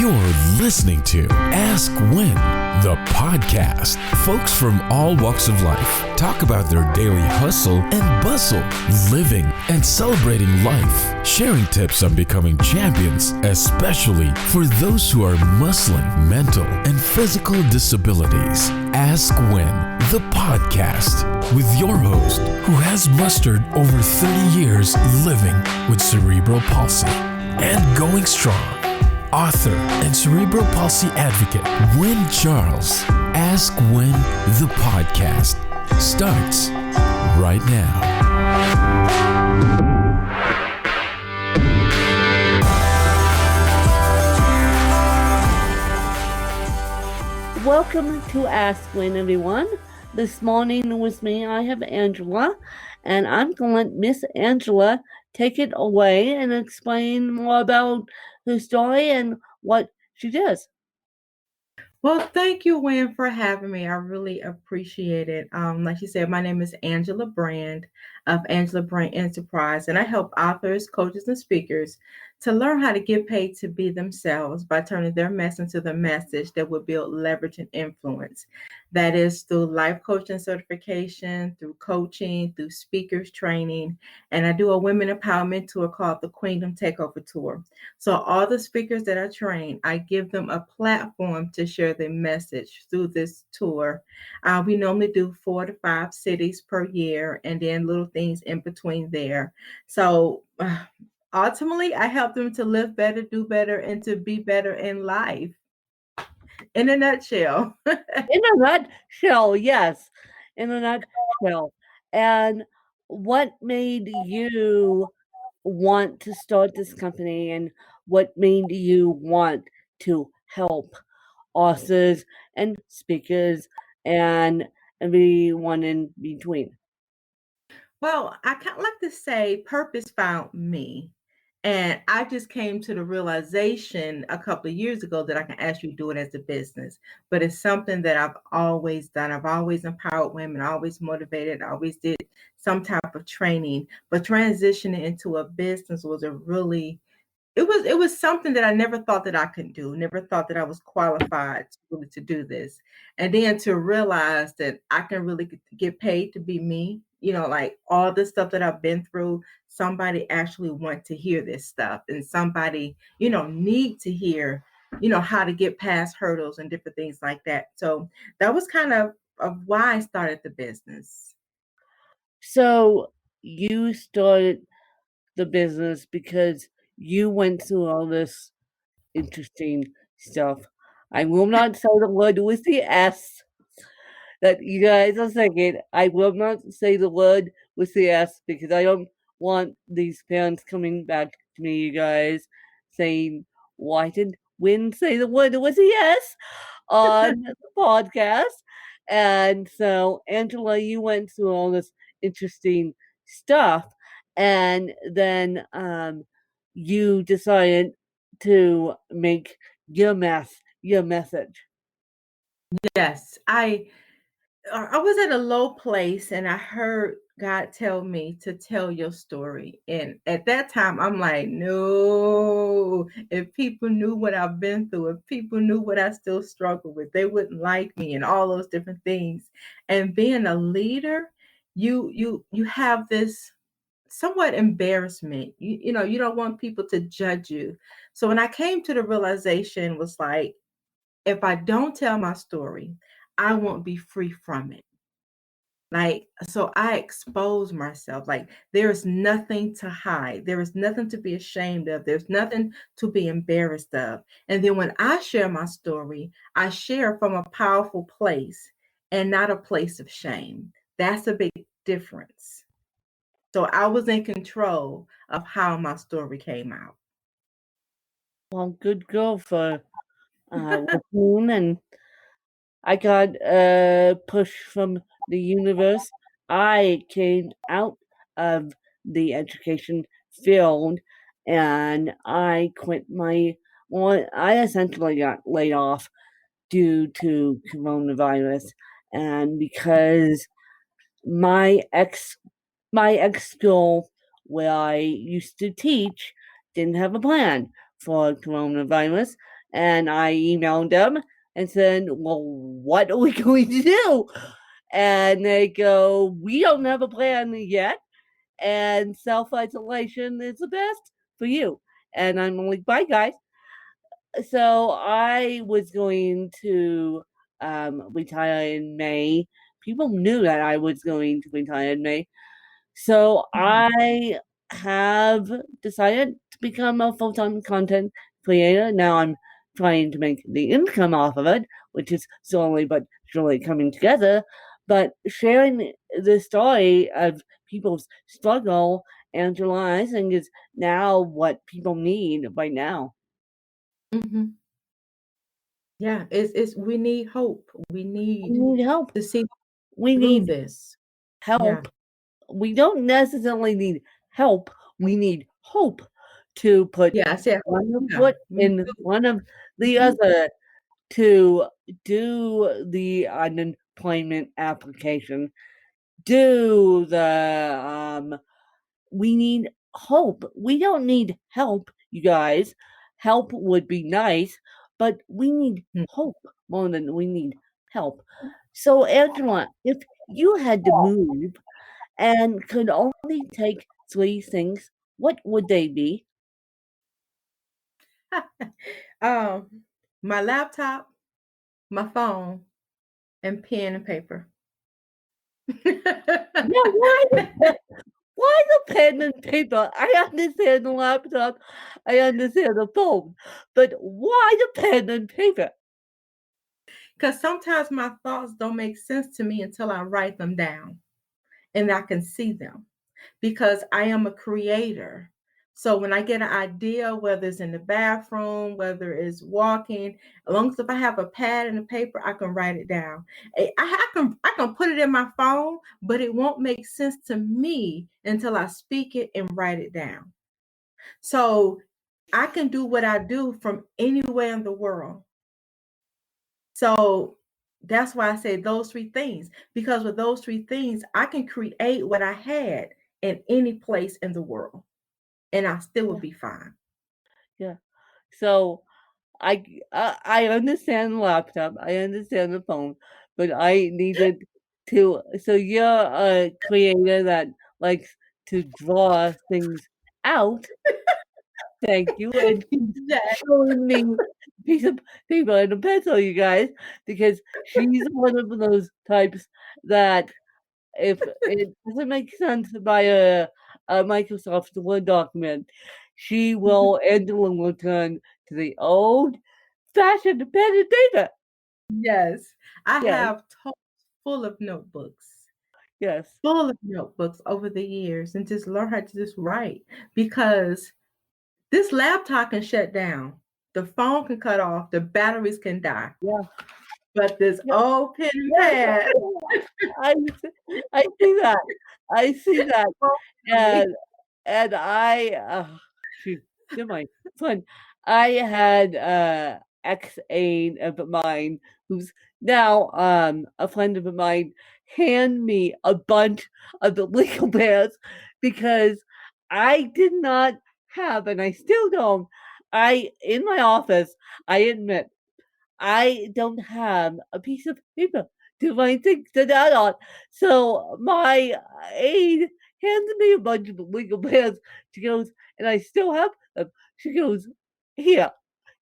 You're listening to Ask When, the podcast. Folks from all walks of life talk about their daily hustle and bustle, living and celebrating life, sharing tips on becoming champions, especially for those who are muscling mental and physical disabilities. Ask When, the podcast, with your host who has mustered over 30 years living with cerebral palsy and going strong. Author and cerebral palsy advocate Wynn Charles. Ask When, the podcast starts right now. Welcome to Ask When, everyone. This morning with me, I have Angela, and I'm going to let Miss Angela take it away and explain more about her story and what she does. Well, thank you, Wynn, for having me. I really appreciate it. Like you said, my name is Angela Brand of Angela Brand Enterprise, and I help authors, coaches, and speakers to learn how to get paid to be themselves by turning their mess into the message that will build leverage and influence. That is through life coaching certification, through coaching, through speakers training, and I do a women empowerment tour called the Queendom Takeover Tour. So all the speakers that I train, I give them a platform to share their message through this tour. We normally do 4 to 5 cities per year and then little things in between there. So ultimately, I help them to live better, do better, and to be better in life. In a nutshell. In a nutshell, yes. In a nutshell. And what made you want to start this company, and what made you want to help authors and speakers and everyone in between? Well, I kind of like to say purpose found me. And I just came to the realization a couple of years ago that I can actually do it as a business. But it's something that I've always done. I've always empowered women, always motivated, I always did some type of training. But transitioning into a business was a really it was something that I never thought that I could do, never thought that I was qualified to do this. And then to realize that I can really get paid to be me, like all the stuff that I've been through, somebody actually want to hear this stuff and somebody, need to hear, how to get past hurdles and different things like that. So that was kind of why I started the business. So you started the business because you went through all this interesting stuff. I will not say the word with the S. That you guys are thinking. I will not say the word with the S because I don't want these fans coming back to me, you guys, saying, why did Wynn say the word with the S on the podcast? And so, Angela, you went through all this interesting stuff, and then you decided to make your message. Yes, I was at a low place and I heard God tell me to tell your story. And at that time, I'm like, no, if people knew what I've been through, if people knew what I still struggle with, they wouldn't like me and all those different things. And being a leader, you have this somewhat embarrassment. You don't want people to judge you. So when I came to the realization was like, if I don't tell my story, I won't be free from it. Like, so I expose myself. Like, there is nothing to hide. There is nothing to be ashamed of. There's nothing to be embarrassed of. And then when I share my story, I share from a powerful place and not a place of shame. That's a big difference. So I was in control of how my story came out. Well, good girl for listening, and I got a push from the universe. I came out of the education field and I quit I essentially got laid off due to coronavirus, and because my ex school where I used to teach didn't have a plan for coronavirus, And I emailed them and said, well, what are we going to do? And they go, we don't have a plan yet. And self-isolation is the best for you. And I'm like, bye, guys. So I was going to retire in May. People knew that I was going to retire in May. So I have decided to become a full-time content creator. Now I'm trying to make the income off of it, which is slowly but surely coming together. But sharing the story of people's struggle, Angela, I think is now what people need right now. Mm-hmm. Yeah, it's we need hope. We We need need help. to see We through need this. help. Yeah. We don't necessarily need help. We need hope to put Yeah, I said, one yeah, foot me in too. one of the Mhm. other to do the unemployment application, do the we need hope. We don't need help, you guys. Help would be nice, but we need Mm. hope more than we need help. So, Angela, if you had to move and could only take 3 things, what would they be? My laptop, my phone, and pen and paper. Yeah, why the pen and paper? I understand the laptop, I understand the phone, but why the pen and paper? Because sometimes my thoughts don't make sense to me until I write them down and I can see them because I am a creator. So when I get an idea, whether it's in the bathroom, whether it's walking, as long as if I have a pad and a paper, I can write it down. I can put it in my phone, but it won't make sense to me until I speak it and write it down. So I can do what I do from anywhere in the world. So that's why I say those 3 things, because with those 3 things, I can create what I had in any place in the world, and I still would Yeah, be fine. yeah. So I understand the laptop, I understand the phone, but I needed to. So you're a creator that likes to draw things out. Thank you, and she's Yeah. showing me a piece of paper and a pencil, you guys, because she's one of those types that if it doesn't make sense by a Microsoft Word document, she will Angela will turn to the old-fashioned pen and paper. Yes. I Yes, have totes full of notebooks, yes, full of notebooks over the years and just learn how to just write because this laptop can shut down. The phone can cut off, the batteries can die. yeah, But this yeah, old pen and yeah, pad, I I see that. I see that, won't kill me. and shoot, you're my friend. I had ex-aide of mine who's now a friend of mine hand me a bunch of the legal pads because I did not have, and I still don't. I in my office, I admit I don't have a piece of paper to write things down on. So my aide hands me a bunch of legal pads. She goes, and I still have them. She goes, here,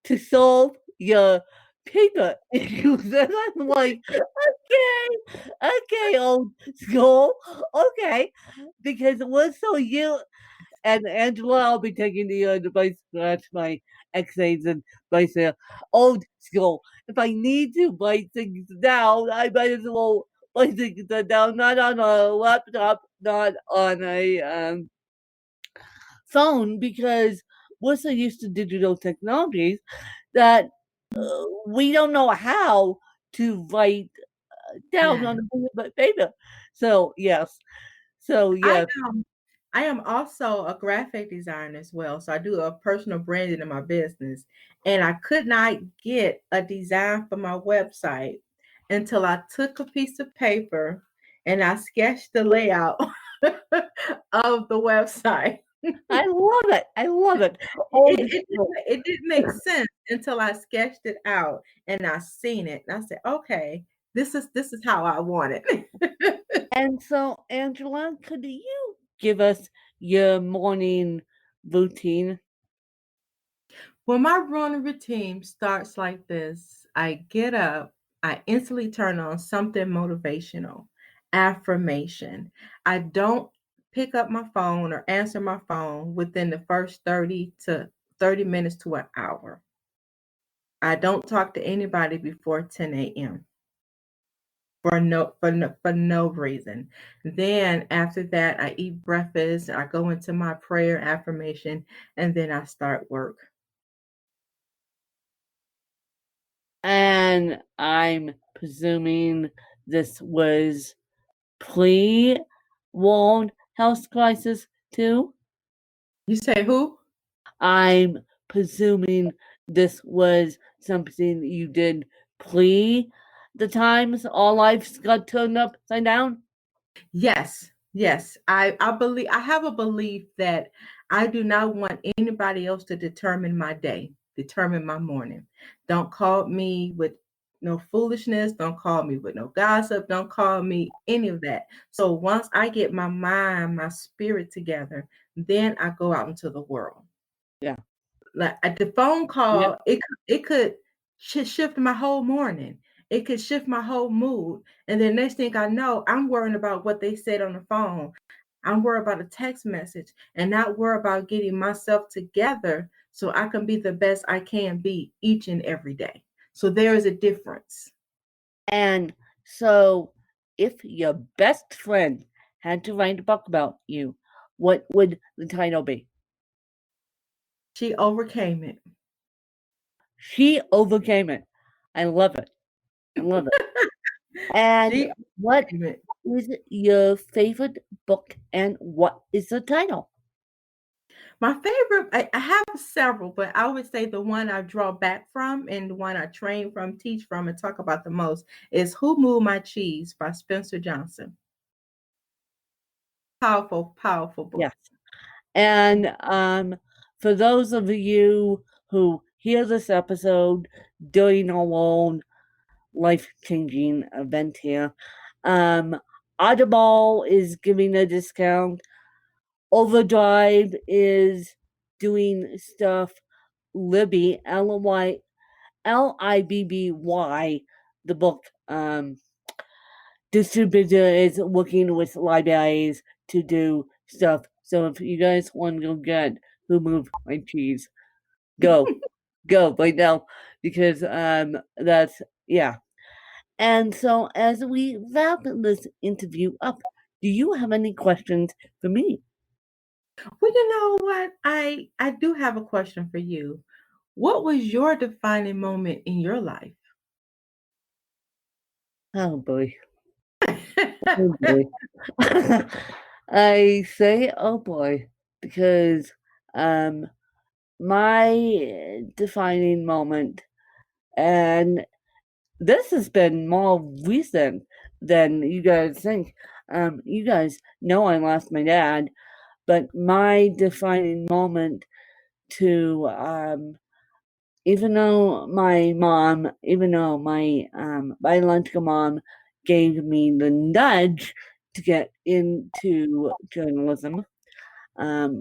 to solve your paper issues. And I'm like, okay, old school, okay. Because we're so you and Angela, I'll be taking the advice scratch my ex-aides and advice there. Old school. If I need to write things down, I might as well write things down, not on a laptop, not on a phone, because we're so used to digital technologies that we don't know how to write down Yeah. on a piece of paper. So yes, so I yes, am I am also a graphic designer as well. So I do a personal branding in my business. And I could not get a design for my website until I took a piece of paper and I sketched the layout of the website. I love it. I love it. It, Oh, it, it, didn't it didn't make sense until I sketched it out and I seen it. And I said, okay, this is how I want it. and so, Angela, could you give us your morning routine? Well, my morning routine starts like this. I get up, I instantly turn on something motivational, affirmation. I don't pick up my phone or answer my phone within the first 30 minutes to an hour. I don't talk to anybody before 10 a.m. For no reason. Then after that, I eat breakfast, I go into my prayer affirmation, and then I start work. And I'm presuming this was pre-World Health Crisis too? You say who? I'm presuming this was something you did pre the times all lives got turned upside down? Yes, yes. I have a belief that I do not want anybody else to determine my day, determine my morning. Don't call me with no foolishness, don't call me with no gossip, don't call me any of that. So once I get my mind, my spirit together, then I go out into the world. Yeah. Like at the phone Yep. call, it could shift my whole morning. It could shift my whole mood. And then next thing I know, I'm worrying about what they said on the phone. I'm worried about a text message and not worry about getting myself together so I can be the best I can be each and every day. So there is a difference. And so if your best friend had to write a book about you, what would the title be? She overcame it. She overcame it. I love it. I love it. And She what overcame it. is your favorite book and what is the title? My favorite, I have several, but I would say the one I draw back from and the one I train from, teach from, and talk about the most is Who Moved My Cheese by Spencer Johnson. Powerful, powerful book. Yes. And for those of you who hear this episode during our own life-changing event here, Audible is giving a discount. Overdrive is doing stuff. Libby, Libby, the book distributor is working with libraries to do stuff. So if you guys want to go get Who Moved My Cheese, go. Go right now. Because that's yeah. And so as we wrap this interview up, do you have any questions for me? Well, you know what? I do have a question for you. What was your defining moment in your life? Oh boy. Oh boy. I say oh boy because my defining moment, and this has been more recent than you guys think. You guys know I lost my dad, but my defining moment to even though my biological mom gave me the nudge to get into journalism,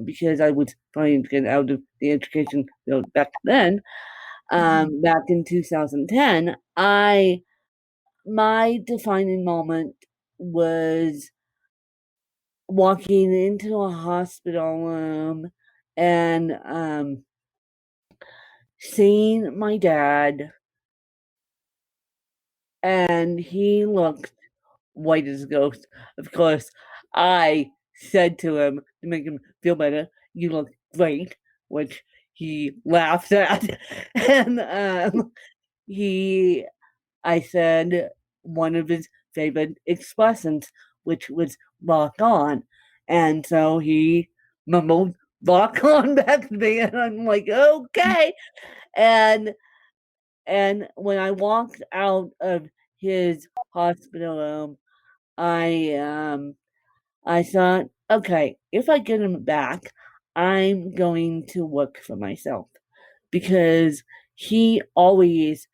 because I was trying to get out of the education field back then, back in 2010, my defining moment was walking into a hospital room and seeing my dad, and he looked white as a ghost. Of course, I said to him to make him feel better, "You look great," which he laughed at. And I said one of his favorite expressions, which was "rock on." And so he mumbled "rock on" back to me, and I'm like, okay. And when I walked out of his hospital room, I thought, okay, if I get him back, I'm going to work for myself, because he always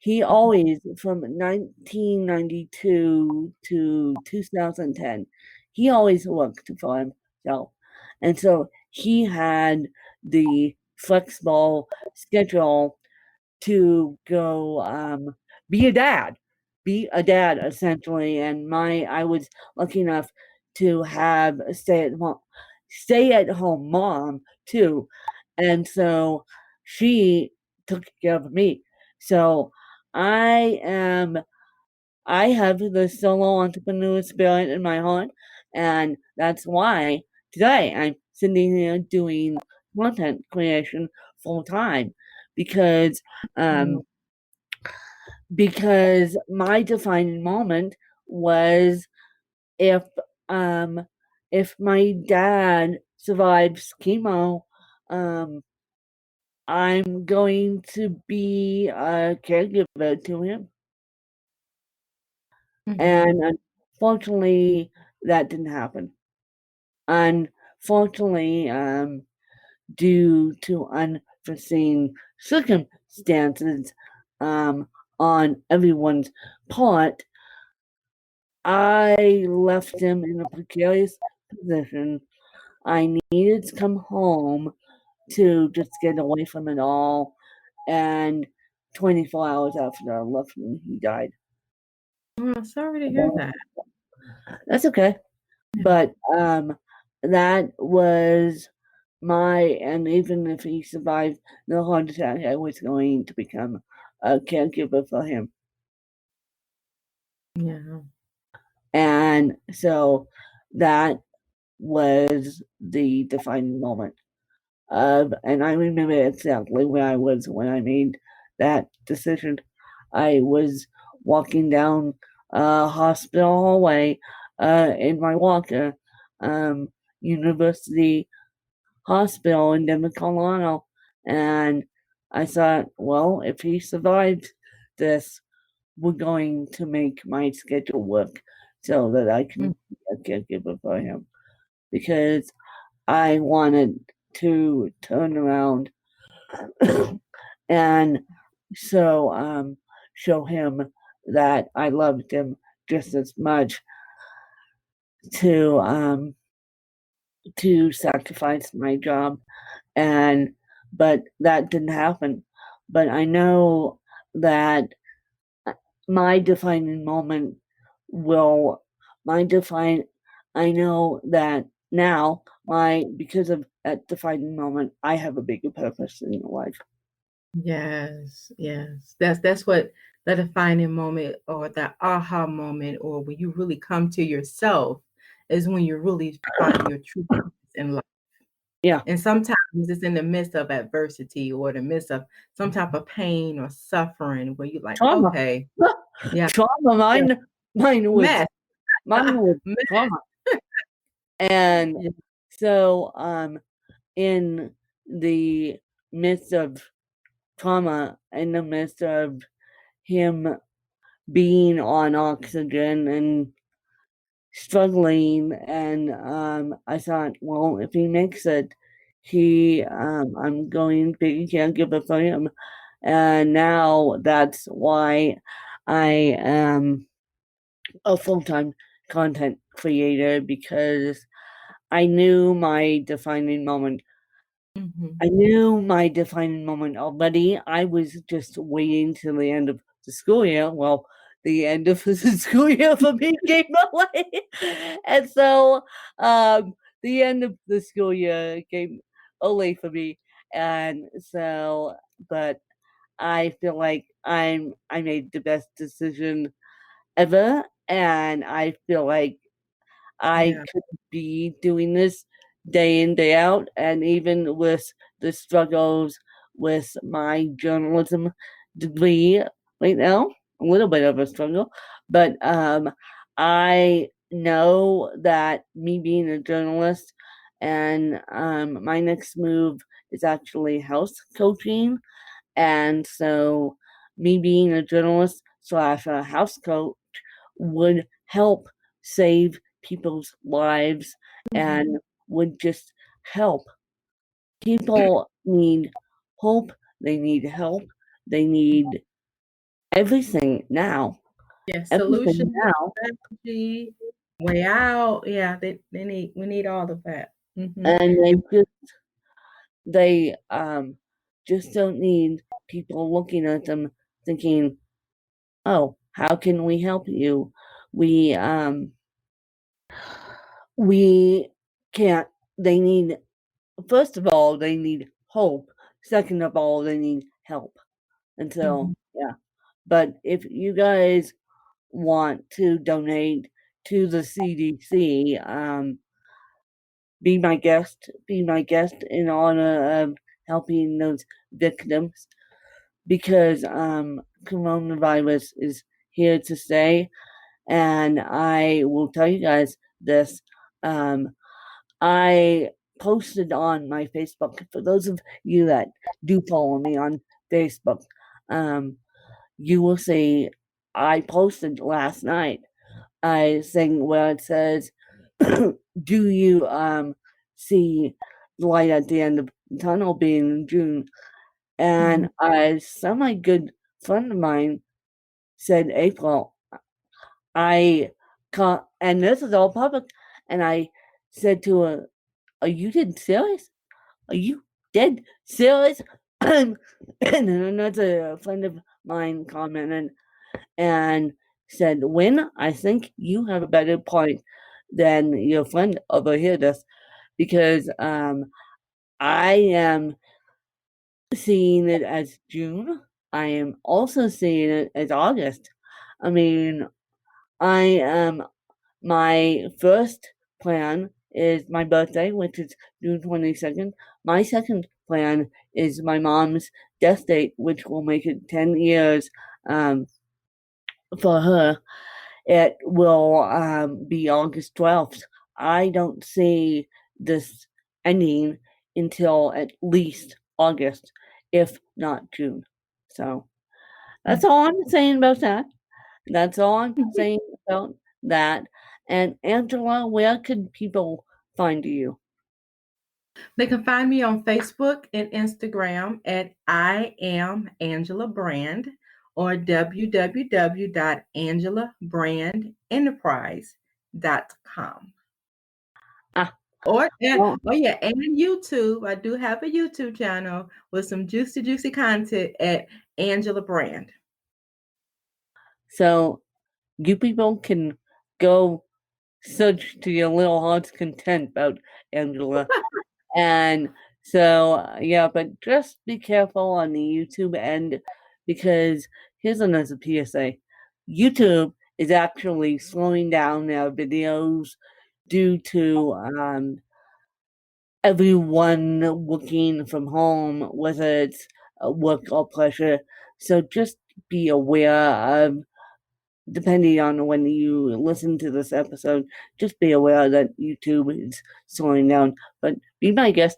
from 1992 to 2010, he always worked for himself. And so he had the flexible schedule to go be a dad essentially. And I was lucky enough to have a stay at home mom too, and so she took care of me. So I have the solo entrepreneur spirit in my heart, and that's why today I'm sitting here doing content creation full time, because because my defining moment was if my dad survives chemo, I'm going to be a caregiver to him. And unfortunately, that didn't happen. Unfortunately, due to unforeseen circumstances on everyone's part, I left him in a precarious position. I needed to come home to just get away from it all. And 24 hours after I left him, he died. Oh, sorry to hear that. That's okay. But that was and even if he survived the heart attack, I was going to become a caregiver for him. Yeah. And so that was the defining moment. And I remember exactly where I was when I made that decision. I was walking down a hospital hallway in my walker, University Hospital in Denver, Colorado, and I thought, well, if he survived this, we're going to make my schedule work so that I can be a caregiver for him, because I wanted to turn around and show him that I loved him just as much to sacrifice my job. But that didn't happen. But I know that my defining moment I know that now because of that defining moment, I have a bigger purpose in life. Yes. That's what the defining moment, or the aha moment, or when you really come to yourself, is when you really find your true purpose in life. Yeah. And sometimes it's in the midst of adversity, or the midst of some type of pain or suffering, where you're like, Trauma. okay, yeah, Trauma. Mine was mess. trauma. And so in the midst of trauma, in the midst of him being on oxygen and struggling, and I thought, well, if he makes it, I'm going to be a caregiver for him. And now that's why I am a full-time content creator, because I knew my defining moment. I knew my defining moment already. I was just waiting till the end of the school year. Well, the end of the school year for me came away. And so the end of the school year came early for me. And so, but I feel like I made the best decision ever. And I feel like I could be doing this day in, day out, and even with the struggles with my journalism degree right now, a little bit of a struggle, but I know that me being a journalist, and my next move is actually health coaching, and so me being a journalist / a house coach would help save people's lives and would just help people need hope. They need help. They need everything now. Yeah, Everything solutions, now. strategy, way out. Yeah, we need all of that. And they just don't need people looking at them thinking, oh, how can we help you? We can't. They need, first of all, they need hope. Second of all, they need help. And so, yeah. But if you guys want to donate to the CDC, be my guest in honor of helping those victims, because coronavirus is here to stay. And I will tell you guys this. I posted on my Facebook, for those of you that do follow me on Facebook, you will see I posted last night a thing where it says, do you see the light at the end of the tunnel being June? And some my good friend of mine said April. And this is all public, and I said to her, are you dead serious? Are you dead serious? And another friend of mine commented and said, Wynn, I think you have a better point than your friend over here does, because I am seeing it as June. I am also seeing it as August. I mean, my first plan is my birthday, which is June 22nd. My second plan is my mom's death date, which will make it 10 years for her. It will be August 12th. I don't see this ending until at least August, if not June. So that's all I'm saying about that. That's all I'm saying about that. And Angela, where could people find you? They can find me on Facebook and Instagram at I am Angela Brand, or www.angelabrandenterprise.com. And YouTube. I do have a YouTube channel with some juicy content at Angela Brand. So you people can go search to your little heart's content about Angela. And so, yeah, but just be careful on the YouTube end, because here's another PSA. YouTube is actually slowing down their videos due to everyone working from home, whether it's work or pleasure. So just be aware of, depending on when you listen to this episode, just be aware that YouTube is slowing down. But be my guest.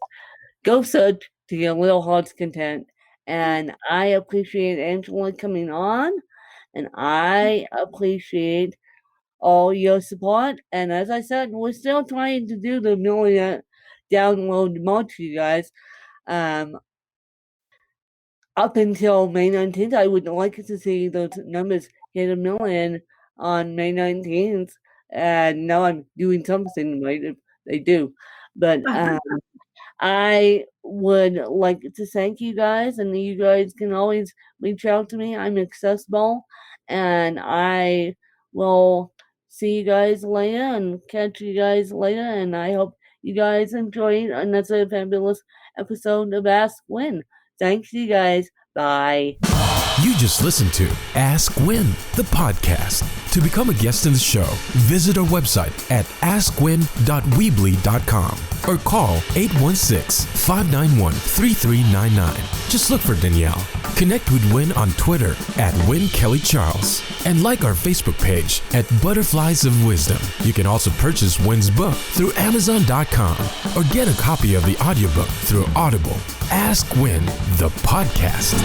Go search to your little heart's content. And I appreciate Angela coming on. And I appreciate all your support. And as I said, we're still trying to do the million download march, you guys. Up until May 19th, I would like to see those numbers hit 1 million on May 19th. And now I'm doing something right if they do. But I would like to thank you guys, and you guys can always reach out to me. I'm accessible, and I will see you guys later and catch you guys later. And I hope you guys enjoyed another fabulous episode of Ask Wynn. Thanks, you guys. Bye. You just listened to Ask Wynn, the podcast. To become a guest in the show, visit our website at askwyn.weebly.com or call 816-591-3399. Just look for Danielle. Connect with Wynn on Twitter at Wynn Kelly Charles, and like our Facebook page at Butterflies of Wisdom. You can also purchase Wynn's book through Amazon.com or get a copy of the audiobook through Audible. Ask Wynn, the podcast.